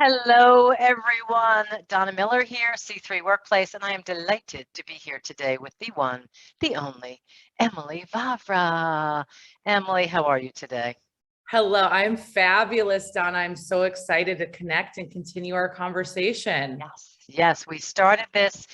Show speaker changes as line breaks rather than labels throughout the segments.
Hello, everyone. Donna Miller here, C3 Workplace, and I am delighted to be here today with the one, the only, Emily Vavra. Emily, how are you today?
Hello, I'm fabulous, Donna. I'm so excited to connect and continue our conversation.
Yes, we started this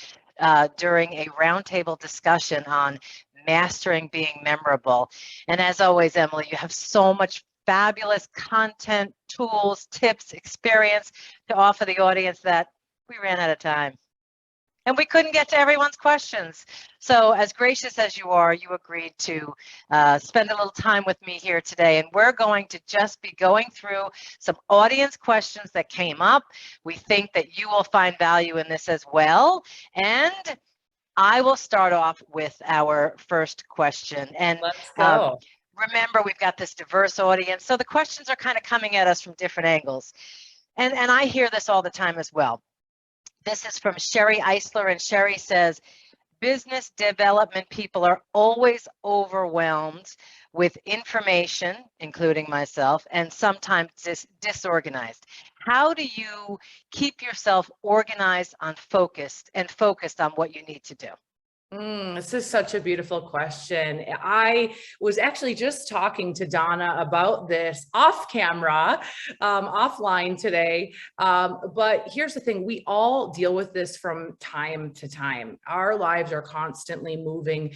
during a roundtable discussion on mastering being memorable. And as always, Emily, you have so much fabulous content, tools, tips, experience to offer the audience that we ran out of time. And we couldn't get to everyone's questions. So as gracious as you are, you agreed to spend a little time with me here today. And we're going to just be going through some audience questions that came up. We think that you will find value in this as well. And I will start off with our first question. And
Let's go.
Remember, we've got this diverse audience. So the questions are kind of coming at us from different angles. And I hear this all the time as well. This is from Sherry Eisler, and Sherry says, business development people are always overwhelmed with information, including myself, and sometimes disorganized. How do you keep yourself organized and focused on what you need to do?
This is such a beautiful question. I was actually just talking to Donna about this off camera, offline today. But here's the thing, we all deal with this from time to time. Our lives are constantly moving.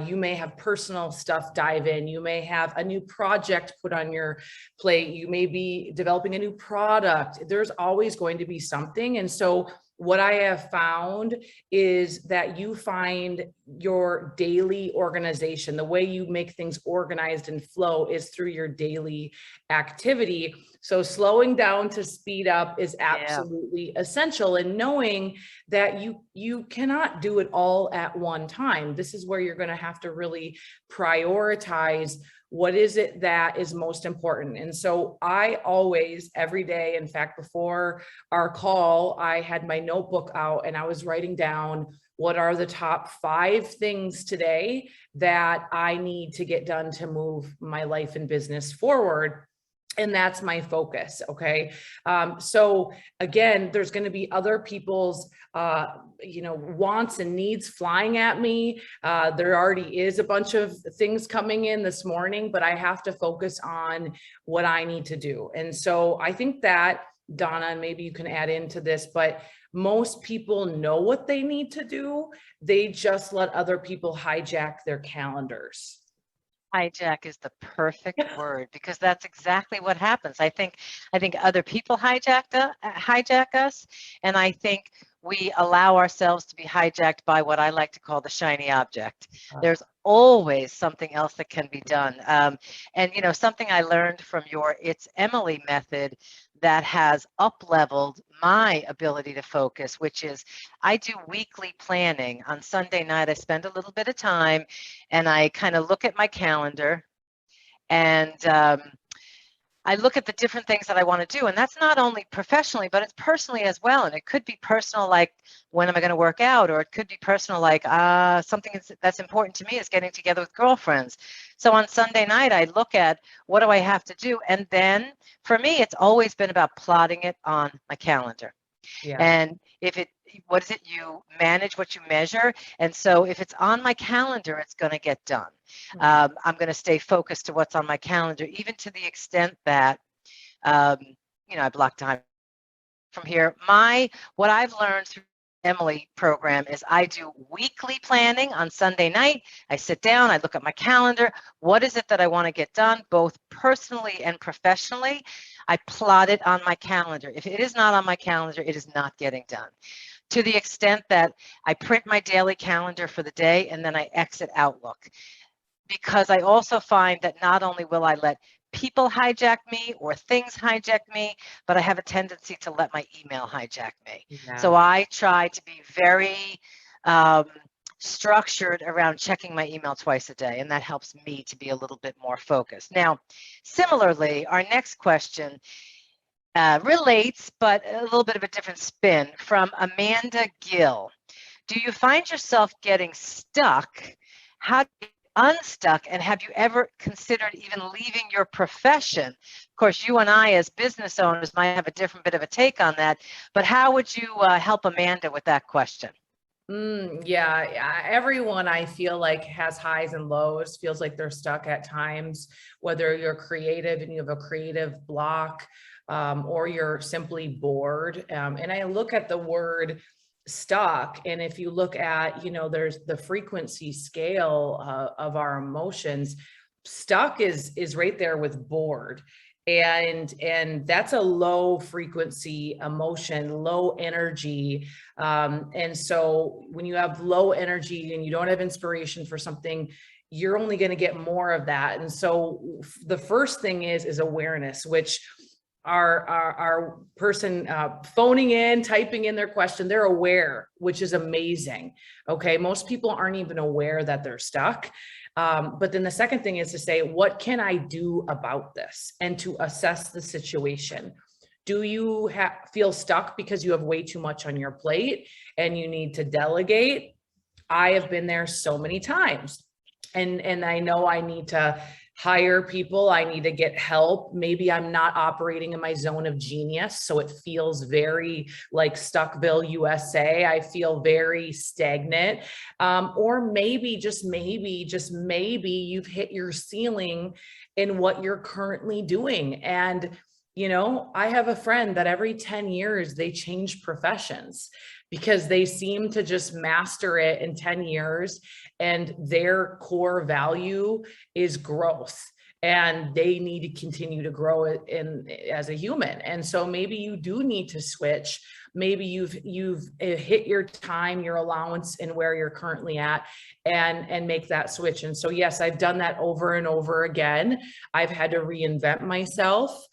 You may have personal stuff dive in. You may have a new project put on your plate. You may be developing a new product. There's always going to be something. And so what I have found is that you find your daily organization, the way you make things organized and flow is through your daily activity. So slowing down to speed up is absolutely essential, and knowing that you cannot do it all at one time. This is where you're going to have to really prioritize what is it that is most important. And so I always, every day, in fact, before our call, I had my notebook out and I was writing down what are the top 5 things today that I need to get done to move my life and business forward. And that's my focus. Okay. So again, there's going to be other people's, wants and needs flying at me. There already is a bunch of things coming in this morning, but I have to focus on what I need to do. And so I think that, Donna, and maybe you can add into this, but most people know what they need to do. They just let other people hijack their calendars.
Hijack is the perfect word, because that's exactly what happens. I think other people hijack us, and I think we allow ourselves to be hijacked by what I like to call the shiny object. There's always something else that can be done. And something I learned from your It's Emily method that has up-leveled my ability to focus, which is I do weekly planning. On Sunday night, I spend a little bit of time and I kind of look at my calendar, and I look at the different things that I want to do. And that's not only professionally, but it's personally as well. And it could be personal, like when am I going to work out? Or it could be personal, like something that's important to me is getting together with girlfriends. So on Sunday night, I look at what do I have to do? And then for me, it's always been about plotting it on my calendar. Yeah. And what is it? You manage what you measure. And so if it's on my calendar, it's going to get done. I'm going to stay focused to what's on my calendar, even to the extent that, I block time from here. What I've learned through Emily program is I do weekly planning on Sunday night. I sit down, I look at my calendar. What is it that I want to get done, both personally and professionally? I plot it on my calendar. If it is not on my calendar, it is not getting done. To the extent that I print my daily calendar for the day and then I exit Outlook. Because I also find that not only will I let people hijack me or things hijack me, but I have a tendency to let my email hijack me. Yeah. So I try to be very structured around checking my email twice a day, and that helps me to be a little bit more focused. Now, similarly, our next question relates, but a little bit of a different spin, from Amanda Gill. Do you find yourself getting stuck? How do you get unstuck? And have you ever considered even leaving your profession? Of course, you and I as business owners might have a different bit of a take on that, but how would you help Amanda with that question?
Yeah, everyone I feel like has highs and lows, feels like they're stuck at times, whether you're creative and you have a creative block, or you're simply bored. And I look at the word stuck, and if you look at, there's the frequency scale of our emotions. Stuck is right there with bored. And that's a low frequency emotion, low energy. And so when you have low energy and you don't have inspiration for something, you're only going to get more of that. And so the first thing is awareness, which our person phoning in, typing in their question, they're aware, which is amazing. Okay. Most people aren't even aware that they're stuck. But then the second thing is to say, what can I do about this? And to assess the situation. Do you feel stuck because you have way too much on your plate and you need to delegate? I have been there so many times. And I know I need to hire people. I need to get help. Maybe I'm not operating in my zone of genius. So it feels very like Stuckville, USA. I feel very stagnant. Or maybe, just maybe you've hit your ceiling in what you're currently doing. And I have a friend that every 10 years they change professions because they seem to just master it in 10 years. And their core value is growth. And they need to continue to grow as a human. And so maybe you do need to switch. Maybe you've hit your time, your allowance, and where you're currently at, and make that switch. And so, yes, I've done that over and over again. I've had to reinvent myself,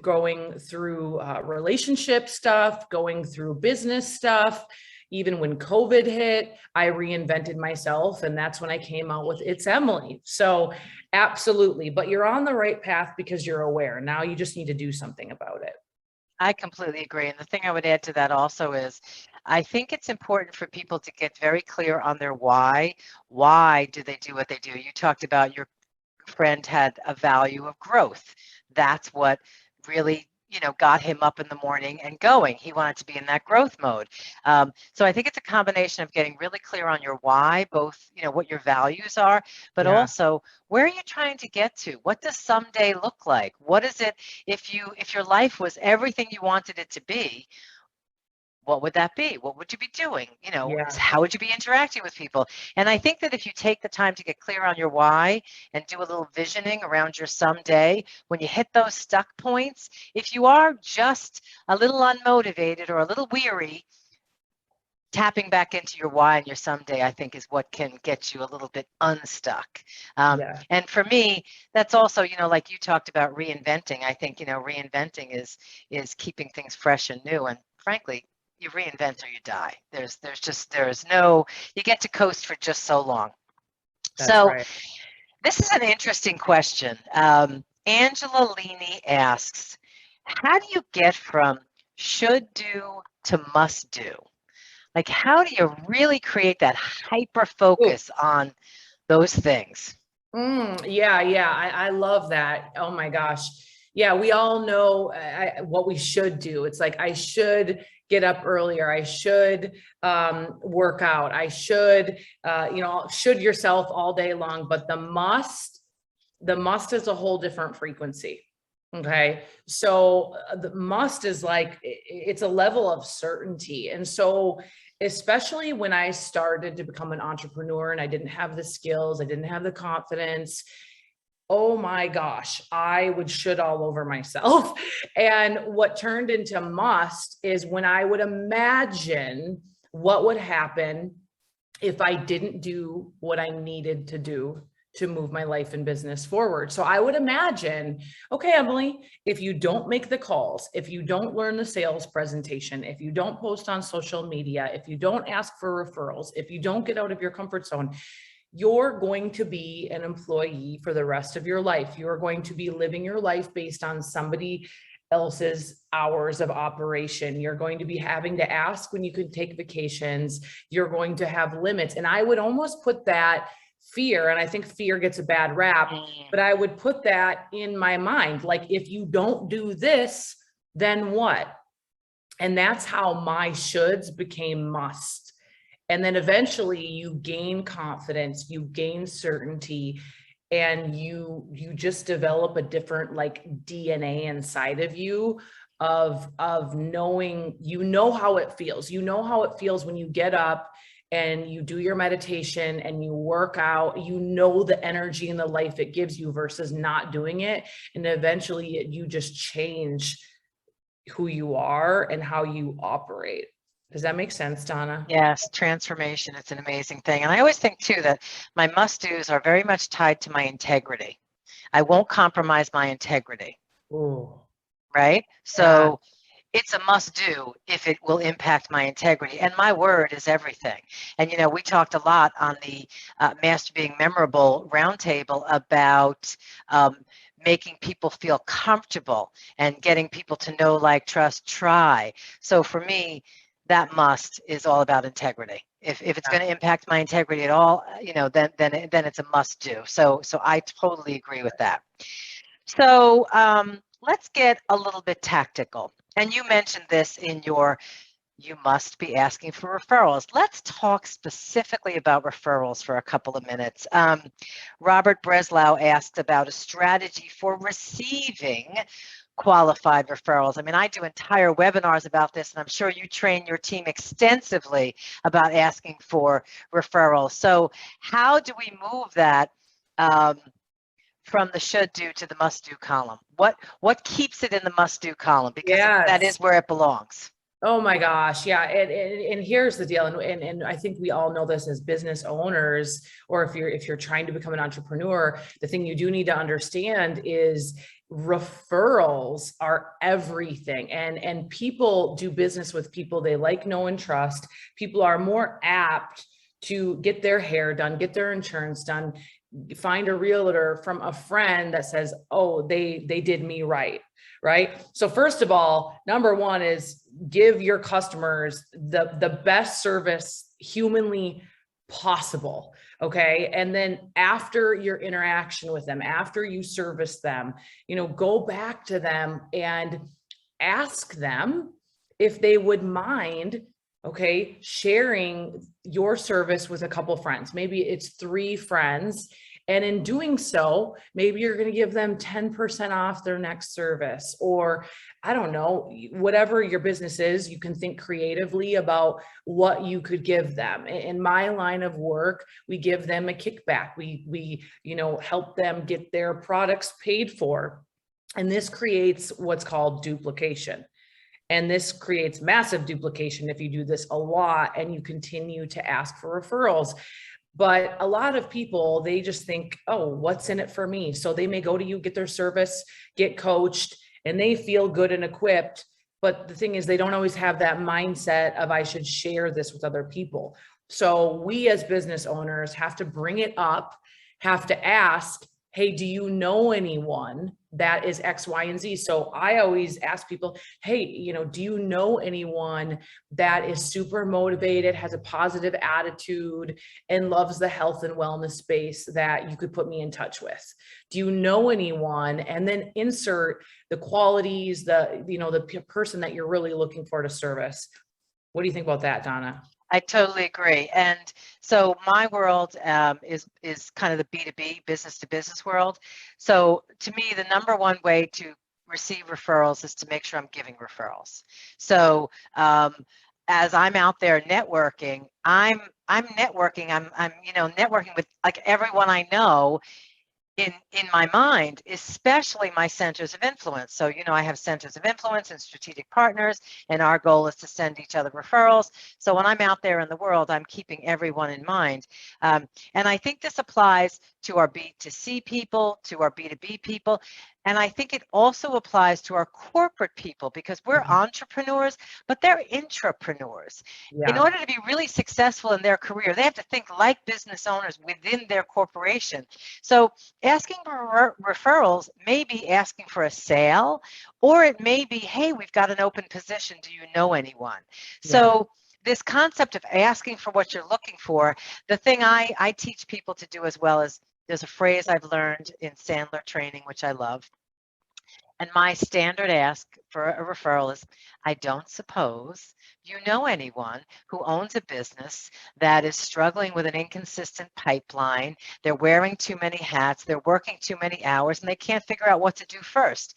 going through relationship stuff, going through business stuff. Even when COVID hit, I reinvented myself, and that's when I came out with It's Emily. So absolutely, but you're on the right path because you're aware. Now you just need to do something about it.
I completely agree. And the thing I would add to that also is, I think it's important for people to get very clear on their why. Why do they do what they do? You talked about your friend had a value of growth. That's what really got him up in the morning and going. He wanted to be in that growth mode. So I think it's a combination of getting really clear on your why, both what your values are, but also where are you trying to get to? What does someday look like? What is it if your life was everything you wanted it to be? What would that be? What would you be doing? How would you be interacting with people? And I think that if you take the time to get clear on your why and do a little visioning around your someday, when you hit those stuck points, if you are just a little unmotivated or a little weary, tapping back into your why and your someday, I think, is what can get you a little bit unstuck. And for me, that's also, like you talked about reinventing. I think, reinventing is keeping things fresh and new. And frankly, you reinvent or you die. You get to coast for just so long. This is an interesting question. Angela Leaney asks, how do you get from should do to must do? Like, how do you really create that hyper focus on those things?
I love that. Oh my gosh. Yeah, we all know what we should do. It's like, I should get up earlier. I should work out. I should, should yourself all day long. But the must is a whole different frequency. Okay. So the must is like, it's a level of certainty. And so, especially when I started to become an entrepreneur and I didn't have the skills, I didn't have the confidence, oh my gosh, I would should all over myself. And what turned into must is when I would imagine what would happen if I didn't do what I needed to do to move my life and business forward. So I would imagine, okay, Emily, if you don't make the calls, if you don't learn the sales presentation, if you don't post on social media, if you don't ask for referrals, if you don't get out of your comfort zone, you're going to be an employee for the rest of your life. You're going to be living your life based on somebody else's hours of operation. You're going to be having to ask when you could take vacations. You're going to have limits. And I would almost put that fear. And I think fear gets a bad rap, but I would put that in my mind. Like, if you don't do this, then what? And that's how my shoulds became must. And then eventually you gain confidence, you gain certainty, and you just develop a different like DNA inside of you of knowing, you know how it feels. You know how it feels when you get up and you do your meditation and you work out. You know the energy and the life it gives you versus not doing it. And eventually you just change who you are and how you operate. Does that make sense, Donna?
Yes, transformation. It's an amazing thing. And I always think too that my must-dos are very much tied to my integrity. I won't compromise my integrity.
Ooh.
Right? So it's a must-do if it will impact my integrity. And my word is everything. And, you know, we talked a lot on the Master Being Memorable roundtable about making people feel comfortable and getting people to know, like, trust, try. So for me, that must is all about integrity. If it's going to impact my integrity at all, you know, then it's a must do. So I totally agree with that. So let's get a little bit tactical. And you mentioned this in your, you must be asking for referrals. Let's talk specifically about referrals for a couple of minutes. Robert Breslau asked about a strategy for receiving qualified referrals. I mean, I do entire webinars about this, and I'm sure you train your team extensively about asking for referrals. So how do we move that from the should do to the must do column? What keeps it in the must do column? Because that is where it belongs.
Oh my gosh. Yeah. And here's the deal. And I think we all know this as business owners, or if you're trying to become an entrepreneur, the thing you do need to understand is referrals are everything. And people do business with people they like, know, and trust. People are more apt to get their hair done, get their insurance done, find a realtor from a friend that says, oh, they did me right. Right. So first of all, number one is give your customers the best service humanly possible. Okay. And then after your interaction with them, after you service them, you know, go back to them and ask them if they would mind, okay, sharing your service with a couple friends. Maybe it's 3 friends. And in doing so, maybe you're going to give them 10% off their next service, or I don't know, whatever your business is, you can think creatively about what you could give them. In my line of work, we give them a kickback. We you know, help them get their products paid for. And this creates what's called duplication. And this creates massive duplication if you do this a lot and you continue to ask for referrals. But a lot of people, they just think, oh, what's in it for me? So they may go to you, get their service, get coached, and they feel good and equipped. But the thing is, they don't always have that mindset of I should share this with other people. So we as business owners have to bring it up, have to ask, hey, do you know anyone that is X, Y, and Z? So I always ask people, hey, you know, do you know anyone that is super motivated, has a positive attitude, and loves the health and wellness space that you could put me in touch with? Do you know anyone? And then insert the qualities, the person that you're really looking for to service. What do you think about that, Donna?
I totally agree. And so my world is kind of the B2B, business to business world. So to me, the number one way to receive referrals is to make sure I'm giving referrals. So as I'm out there networking, I'm networking. I'm networking with like everyone I know in my mind, especially my centers of influence. So, you know, I have centers of influence and strategic partners, and our goal is to send each other referrals. So when I'm out there in the world, I'm keeping everyone in mind. And I think this applies to our B2C people, to our B2B people. And I think it also applies to our corporate people because we're entrepreneurs, but they're intrapreneurs. Yeah. In order to be really successful in their career, they have to think like business owners within their corporation. So asking for referrals may be asking for a sale, or it may be, hey, we've got an open position. Do you know anyone? Yeah. So this concept of asking for what you're looking for, the thing I teach people to do as well is, there's a phrase I've learned in Sandler training, which I love. And my standard ask for a referral is, I don't suppose you know anyone who owns a business that is struggling with an inconsistent pipeline. They're wearing too many hats, they're working too many hours, and they can't figure out what to do first.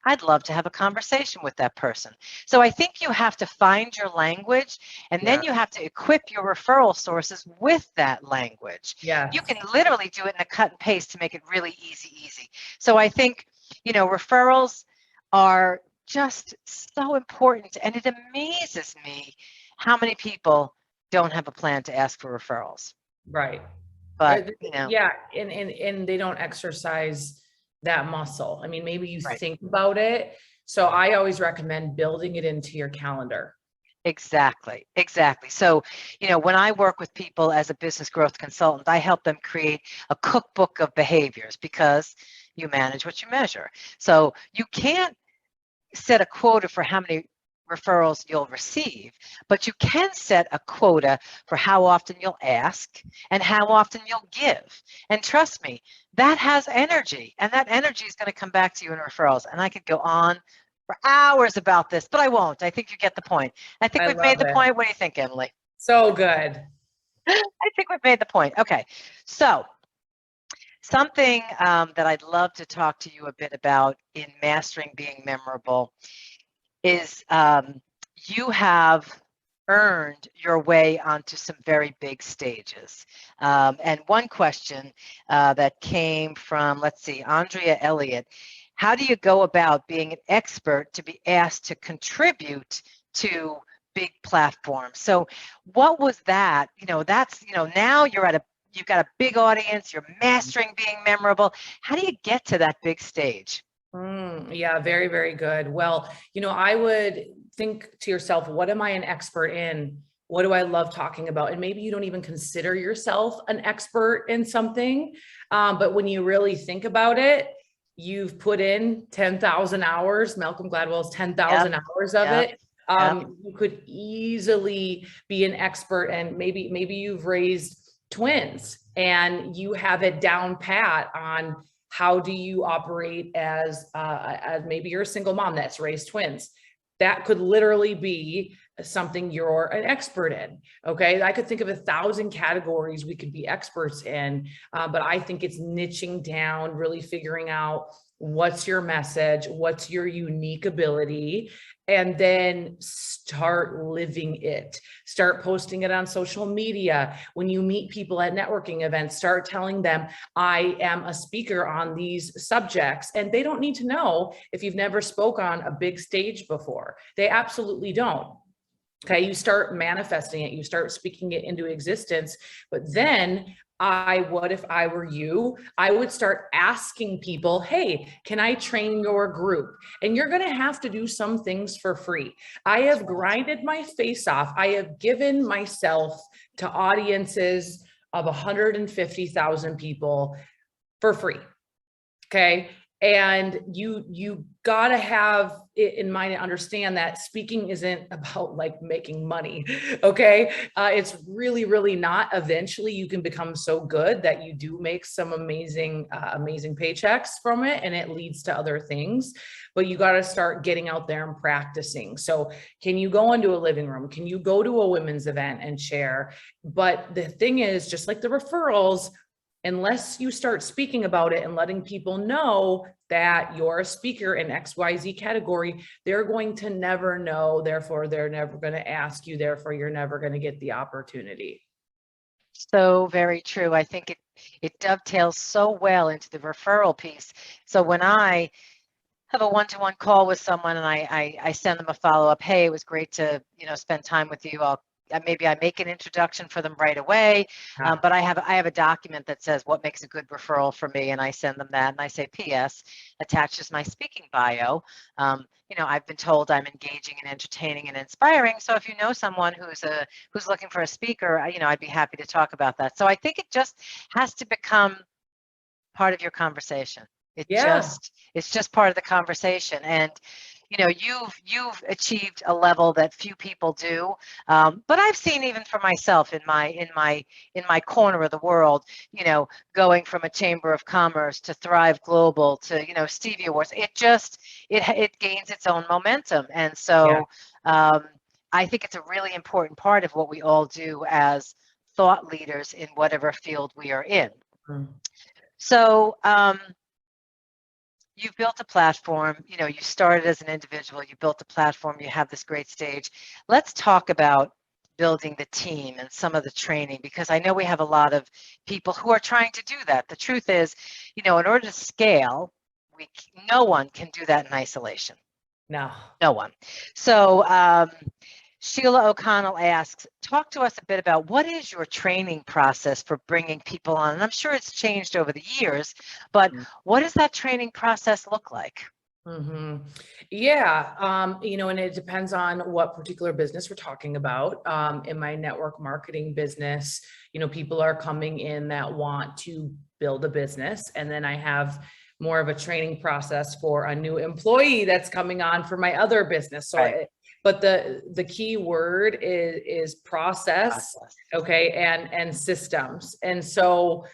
I'd love to have a conversation with that person. So I think you have to find your language, and then you have to equip your referral sources with that language.
Yeah.
You can literally do it in a cut and paste to make it really easy. So I think, you know, referrals are just so important, and it amazes me how many people don't have a plan to ask for referrals.
Right.
But, you know,
Yeah, and they don't exercise that muscle. I mean, maybe you
right.
think about it. So I always recommend building it into your calendar.
Exactly. So, you know, when I work with people as a business growth consultant, I help them create a cookbook of behaviors, because you manage what you measure. So you can't set a quota for how many referrals you'll receive, but you can set a quota for how often you'll ask and how often you'll give. And trust me, that has energy, and that energy is going to come back to you in referrals. And I could go on for hours about this, but I won't. I think you get the point. I think we've made the point. What do you think, Emily?
So good.
I think we've made the point. Okay. So something that I'd love to talk to you a bit about in mastering being memorable is you have earned your way onto some very big stages. And one question that came from, let's see, Andrea Elliott: how do you go about being an expert to be asked to contribute to big platforms? So what was that? You know, that's, you know, now you've got a big audience, you're mastering being memorable. How do you get to that big stage?
Yeah, very, very good. Well, you know, I would think to yourself, what am I an expert in? What do I love talking about? And maybe you don't even consider yourself an expert in something. But when you really think about it, you've put in 10,000 hours, Malcolm Gladwell's 10,000 hours of it. You could easily be an expert, and maybe you've raised twins and you have it down pat on how do you operate as maybe you're a single mom that's raised twins. That could literally be something you're an expert in. Okay. I could think of 1,000 categories we could be experts in, but I think it's niching down, really figuring out what's your message, what's your unique ability, and then start living it. Start posting it on social media. When you meet people at networking events, start telling them, I am a speaker on these subjects. And they don't need to know if you've never spoke on a big stage before. They absolutely don't. Okay, you start manifesting it, you start speaking it into existence. But then what if I were you? I would start asking people, hey, can I train your group? And you're going to have to do some things for free. I have grinded my face off. I have given myself to audiences of 150,000 people for free. Okay. And you gotta have it in mind and understand that speaking isn't about like making money. Okay. It's really, really not. Eventually you can become so good that you do make some amazing paychecks from it, and it leads to other things, but you got to start getting out there and practicing. So can you go into a living room? Can you go to a women's event and share? But the thing is, just like the referrals, unless you start speaking about it and letting people know that you're a speaker in XYZ category, they're going to never know. Therefore, they're never going to ask you. Therefore, you're never going to get the opportunity.
So very true. I think it dovetails so well into the referral piece. So when I have a one-to-one call with someone and I send them a follow-up, hey, it was great to, you know, spend time with you. Maybe I make an introduction for them right away, but I have a document that says what makes a good referral for me, and I send them that, and I say, P.S. attached is my speaking bio. You know, I've been told I'm engaging and entertaining and inspiring. So if you know someone who's looking for a speaker, you know, I'd be happy to talk about that. So I think it just has to become part of your conversation. It's just part of the conversation. And you've achieved a level that few people do. But I've seen even for myself in my corner of the world, going from a Chamber of Commerce to Thrive Global to, Stevie Awards, it gains its own momentum. And so I think it's a really important part of what we all do as thought leaders in whatever field we are in. So you've built a platform, you started as an individual, you built a platform, you have this great stage. Let's talk about building the team and some of the training, because I know we have a lot of people who are trying to do that. The truth is, in order to scale, no one can do that in isolation. No one. So Sheila O'Connell asks, talk to us a bit about what is your training process for bringing people on? And I'm sure it's changed over the years, but what does that training process look like?
Yeah, and it depends on what particular business we're talking about. In my network marketing business, people are coming in that want to build a business, and then I have more of a training process for a new employee that's coming on for my other business. So, but the key word is process. Okay, and systems. And so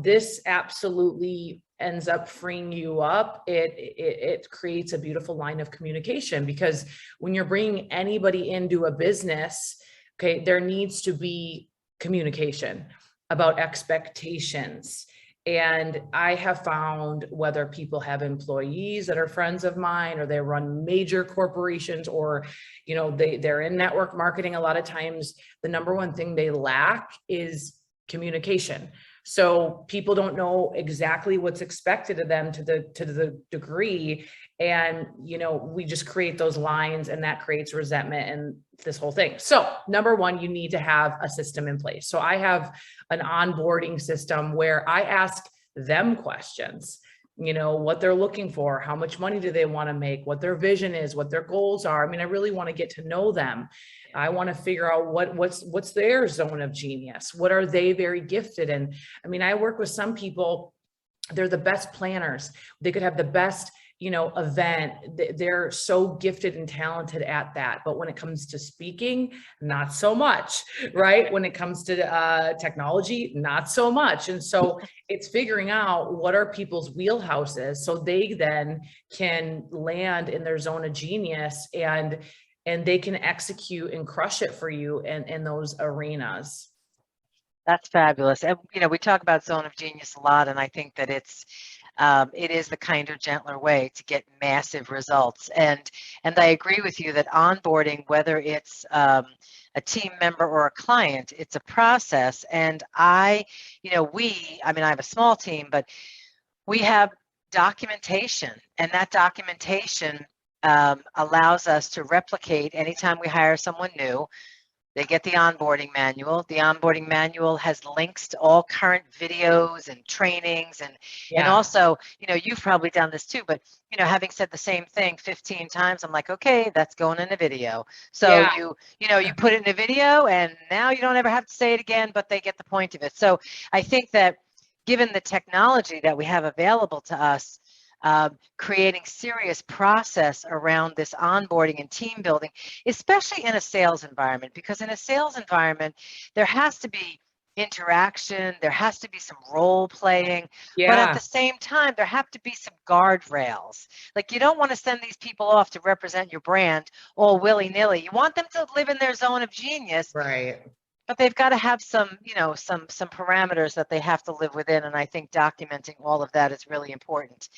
this absolutely ends up freeing you up. It creates a beautiful line of communication, because when you're bringing anybody into a business, okay, there needs to be communication about expectations. And I have found, whether people have employees that are friends of mine, or they run major corporations, or, they're in network marketing, a lot of times the number one thing they lack is communication. So people don't know exactly what's expected of them to the degree. And, we just create those lines, and that creates resentment and this whole thing. So number one, you need to have a system in place. So I have an onboarding system where I ask them questions, what they're looking for, how much money do they want to make, what their vision is, what their goals are. I mean, I really want to get to know them. I want to figure out what's their zone of genius. What are they very gifted in? I mean, I work with some people, they're the best planners. They could have the best, event. They're so gifted and talented at that. But when it comes to speaking, not so much, right? When it comes to technology, not so much. And so it's figuring out what are people's wheelhouses, so they then can land in their zone of genius, and they can execute and crush it for you in those arenas.
That's fabulous. And, we talk about zone of genius a lot, and I think that it is the kinder, gentler way to get massive results. And I agree with you that onboarding, whether it's a team member or a client, it's a process. And I have a small team, but we have documentation, and that documentation allows us to replicate anytime we hire someone new. They get the onboarding manual. The onboarding manual has links to all current videos and trainings. And also, you've probably done this too, but, having said the same thing 15 times, I'm like, okay, that's going in a video. So you put it in a video, and now you don't ever have to say it again, but they get the point of it. So I think that given the technology that we have available to us, creating serious process around this onboarding and team building, especially in a sales environment, because in a sales environment, there has to be interaction, there has to be some role playing, but at the same time, there have to be some guardrails. Like, you don't want to send these people off to represent your brand all willy-nilly. You want them to live in their zone of genius.
Right.
But they've got to have some, some parameters that they have to live within. And I think documenting all of that is really important.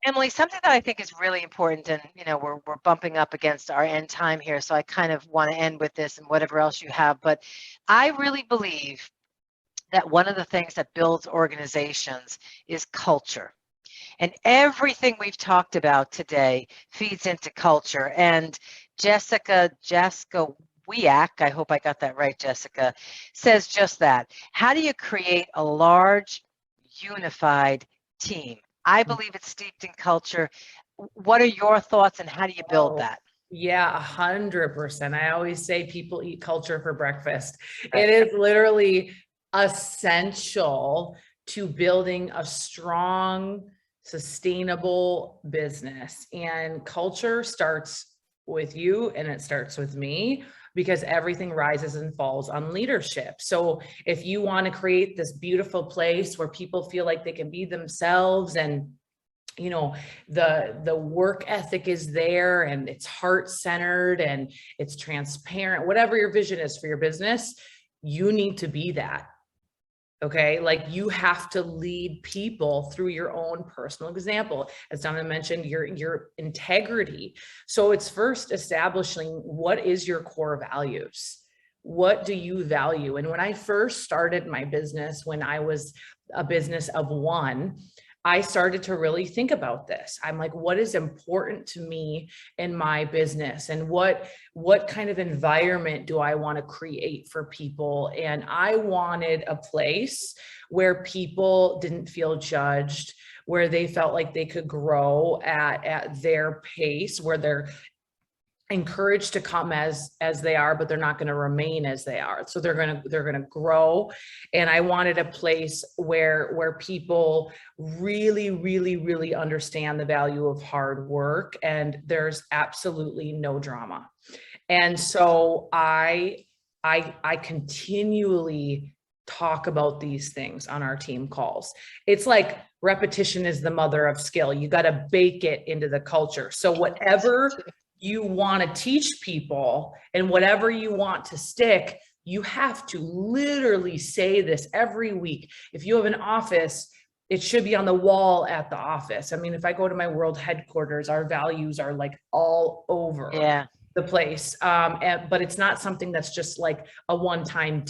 Emily, something that I think is really important, and, we're bumping up against our end time here, so I kind of want to end with this and whatever else you have. But I really believe that one of the things that builds organizations is culture. And everything we've talked about today feeds into culture. And Jessica Wiak, I hope I got that right, Jessica, says just that. How do you create a large, unified team? I believe it's steeped in culture. What are your thoughts, and how do you build that?
Yeah, 100%. I always say people eat culture for breakfast. It is literally essential to building a strong, sustainable business. And culture starts with you and it starts with me, because everything rises and falls on leadership. So if you want to create this beautiful place where people feel like they can be themselves, and you know, the work ethic is there, and it's heart-centered and it's transparent, whatever your vision is for your business, you need to be that. Okay, like you have to lead people through your own personal example. As Donna mentioned, your integrity. So it's first establishing what is your core values. What do you value? And when I first started my business, when I was a business of one, I started to really think about this. I'm like, what is important to me in my business, and what kind of environment do I want to create for people? And I wanted a place where people didn't feel judged, where they felt like they could grow at their pace, where they're encouraged to come as they are, but they're not going to remain as they are. So they're going to grow. And I wanted a place where people really understand the value of hard work, and there's absolutely no drama. And so I continually talk about these things on our team calls. It's like repetition is the mother of skill. You got to bake it into the culture. So whatever you want to teach people and whatever you want to stick, you have to literally say this every week. If you have an office, it should be on the wall at the office. I mean, if I go to my world headquarters, our values are like all over the place. But it's not something that's just like a one-time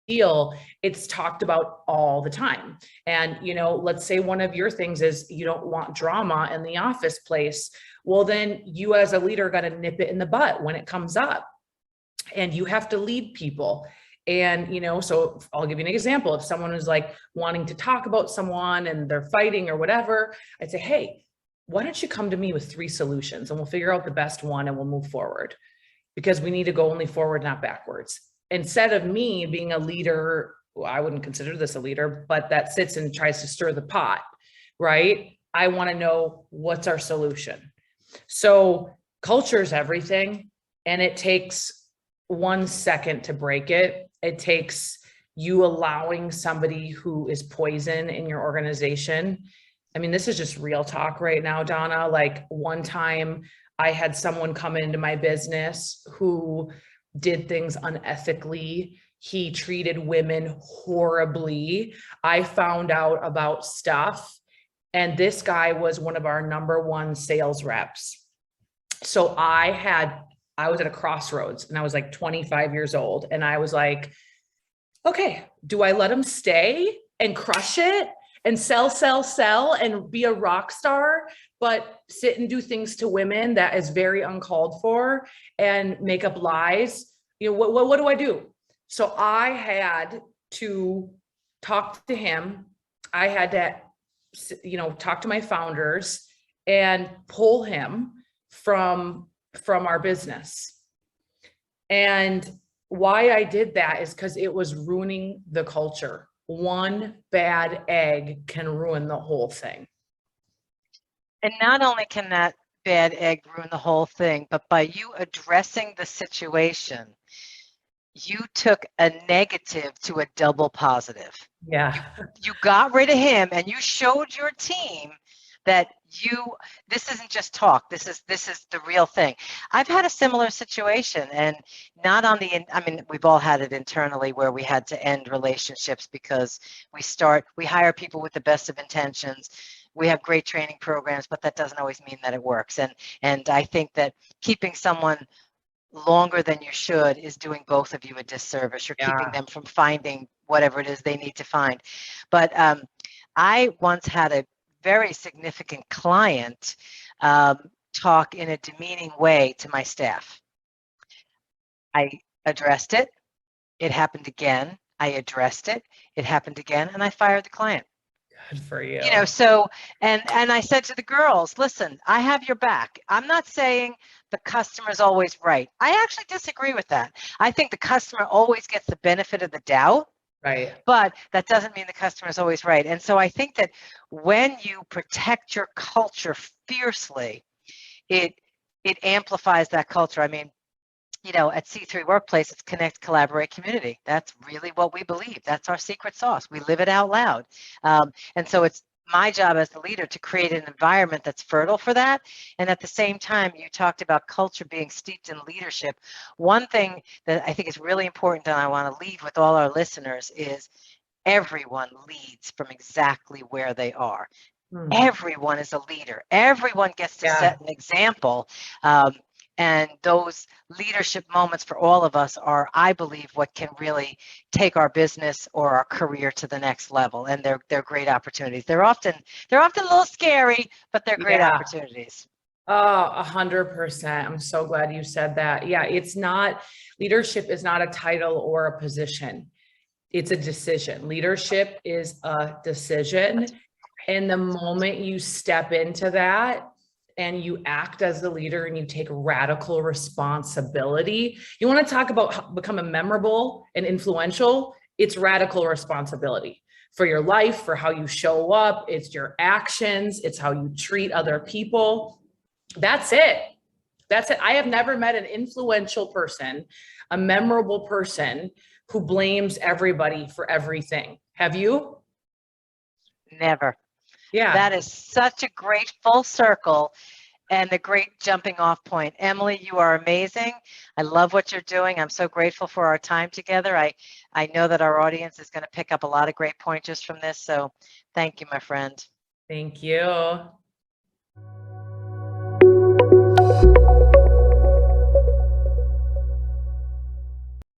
deal. It's talked about all the time. And, you know, let's say one of your things is you don't want drama in the office place. Well, then you as a leader got to nip it in the butt when it comes up, and you have to lead people. And, you know, so I'll give you an example. If someone is like wanting to talk about someone and they're fighting or whatever, I'd say, hey, why don't you come to me with 3 solutions and we'll figure out the best one and we'll move forward, because we need to go only forward, not backwards. Instead of me being a leader, well, I wouldn't consider this a leader, but that sits and tries to stir the pot, right? I want to know, what's our solution? So culture is everything, and it takes 1 second to break it. It takes you allowing somebody who is poison in your organization. I mean, this is just real talk right now, Donna. Like one time I had someone come into my business who did things unethically. He treated women horribly. I found out about stuff. And this guy was one of our #1 sales reps. So I was at a crossroads, and I was like 25 years old. And I was like, okay, do I let him stay and crush it and sell and be a rock star, but sit and do things to women that is very uncalled for and make up lies? You know, what do I do? So I had to talk to him. I had to, you know, talk to my founders and pull him from our business. And why I did that is because it was ruining the culture. One bad egg can ruin the whole thing.
And not only can that bad egg ruin the whole thing, but by you addressing the situation, you took a negative to a double positive.
Yeah.
You got rid of him, and you showed your team that this isn't just talk. This is the real thing. I've had a similar situation, and not on the, I mean, we've all had it internally where we had to end relationships because we hire people with the best of intentions. We have great training programs, but that doesn't always mean that it works. And I think that keeping someone longer than you should is doing both of you a disservice. You're keeping them from finding whatever it is they need to find. But I once had a very significant client talk in a demeaning way to my staff. I addressed it. It happened again. I addressed it. It happened again, and I fired the client.
Good for you.
You know, so, and I said to the girls, listen, I have your back. I'm not saying the customer's always right. I actually disagree with that. I think the customer always gets the benefit of the doubt.
Right.
But that doesn't mean the customer is always right. And so I think that when you protect your culture fiercely, it amplifies that culture. I mean, you know, at C3 Workplace, it's connect, collaborate, community. That's really what we believe. That's our secret sauce. We live it out loud. And so it's my job as the leader to create an environment that's fertile for that. And at the same time, you talked about culture being steeped in leadership. One thing that I think is really important, and I want to leave with all our listeners, is everyone leads from exactly where they are. Everyone is a leader. Everyone gets to set an example. And those leadership moments for all of us are, I believe, what can really take our business or our career to the next level. And they're great opportunities. They're often a little scary, but they're great opportunities.
Oh, 100%. I'm so glad you said that. Yeah, it's not, leadership is not a title or a position. It's a decision. Leadership is a decision. And the moment you step into that and you act as the leader and you take radical responsibility, you want to talk about becoming memorable and influential. It's radical responsibility for your life, for how you show up. It's your actions. It's how you treat other people. That's it. That's it. I have never met an influential person, a memorable person who blames everybody for everything. Have you?
Never.
Yeah.
That is such a great full circle and a great jumping off point. Emily, you are amazing. I love what you're doing. I'm so grateful for our time together. I know that our audience is going to pick up a lot of great pointers from this. So thank you, my friend.
Thank you.